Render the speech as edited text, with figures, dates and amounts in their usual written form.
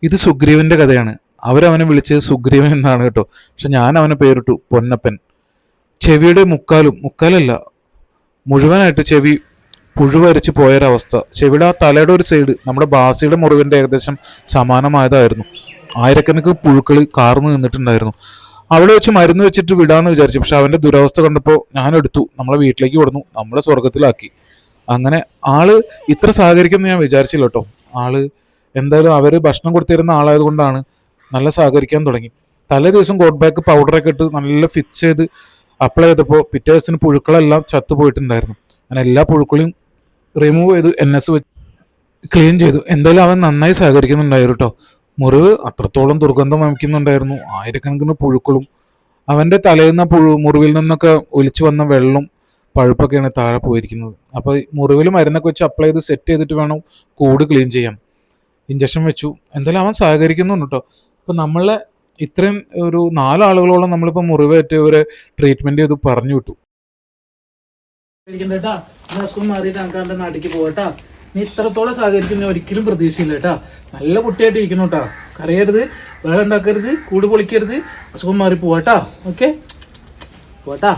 ഇത് സുഗ്രീവന്റെ കഥയാണ്. അവരവനെ വിളിച്ചത് സുഗ്രീവൻ എന്നാണ് കേട്ടോ. പക്ഷെ ഞാൻ അവനെ പേരിട്ടു പൊന്നപ്പൻ. ചെവിയുടെ മുക്കാലല്ല മുഴുവനായിട്ട് ചെവി പുഴുവരിച്ച് പോയൊരവസ്ഥ. ചെവിയുടെ ആ തലയുടെ ഒരു സൈഡ് നമ്മുടെ ബാസിയുടെ മുറിവിന്റെ ഏകദേശം സമാനമായതായിരുന്നു. ആയിരക്കണക്കിന് പുഴുക്കൾ കാർന്നു നിന്നിട്ടുണ്ടായിരുന്നു. അവിടെ വെച്ച് മരുന്ന് വെച്ചിട്ട് വിടാന്ന് വിചാരിച്ചു. പക്ഷെ അവന്റെ ദുരവസ്ഥ കണ്ടപ്പോൾ ഞാൻ എടുത്തു, നമ്മളെ വീട്ടിലേക്ക് കൊടുന്നു, നമ്മളെ സ്വർഗത്തിലാക്കി. അങ്ങനെ ആള് ഇത്ര സഹകരിക്കുമെന്ന് ഞാൻ വിചാരിച്ചില്ല കേട്ടോ. ആള് എന്തായാലും അവര് ഭക്ഷണം കൊടുത്തിരുന്ന ആളായത് കൊണ്ടാണ് നല്ല സഹകരിക്കാൻ തുടങ്ങി. തലേ ദിവസം കോട്ട് ബാക്ക് പൗഡറൊക്കെ ഇട്ട് നല്ല ഫിക്സ് ചെയ്ത് അപ്ലൈ ചെയ്തപ്പോൾ പിറ്റേ ദിവസത്തിന് പുഴുക്കളെല്ലാം ചത്തുപോയിട്ടുണ്ടായിരുന്നു. അങ്ങനെ എല്ലാ പുഴുക്കളെയും റിമൂവ് ചെയ്തു, NS വെച്ച് ക്ലീൻ ചെയ്തു. എന്തായാലും അവൻ നന്നായി സഹകരിക്കുന്നുണ്ടായിരുന്നു കേട്ടോ. മുറിവ് അത്രത്തോളം ദുർഗന്ധം വമിക്കുന്നുണ്ടായിരുന്നു. ആയിരക്കണക്കിന് പുഴുക്കളും അവന്റെ തലയുന്ന മുറിവിൽ നിന്നൊക്കെ ഒലിച്ചു വന്ന വെള്ളം പഴുപ്പൊക്കെയാണ് താഴെ പോയിരിക്കുന്നത്. അപ്പൊ മുറിവിൽ മരുന്നൊക്കെ വെച്ച് അപ്ലൈ ചെയ്ത് സെറ്റ് ചെയ്തിട്ട് വേണം കൂട് ക്ലീൻ ചെയ്യാൻ. ഇഞ്ചക്ഷൻ വെച്ചു. എന്തായാലും അവൻ സഹകരിക്കുന്നുണ്ട് കേട്ടോ. അപ്പൊ നമ്മളെ ഇത്രയും ഒരു 4 ആളുകളോളം നമ്മളിപ്പോ മുറിവേറ്റ് ഇവരെ ട്രീറ്റ്മെന്റ് ചെയ്ത് പറഞ്ഞു വിട്ടു. നാട്ടിലേക്ക് പോകട്ടാ. നീ ഇത്രത്തോളം സഹകരിക്കുന്ന ഒരിക്കലും പ്രതീക്ഷയില്ല കേട്ടാ. നല്ല കുട്ടിയായിട്ട് ഇരിക്കുന്നു കേട്ടാ. കരയരുത്, വേറെ ഉണ്ടാക്കരുത്, കൂട് പൊളിക്കരുത്, അസുഖം മാറി പോവാട്ടാ. ഓക്കെ, പോട്ടാ.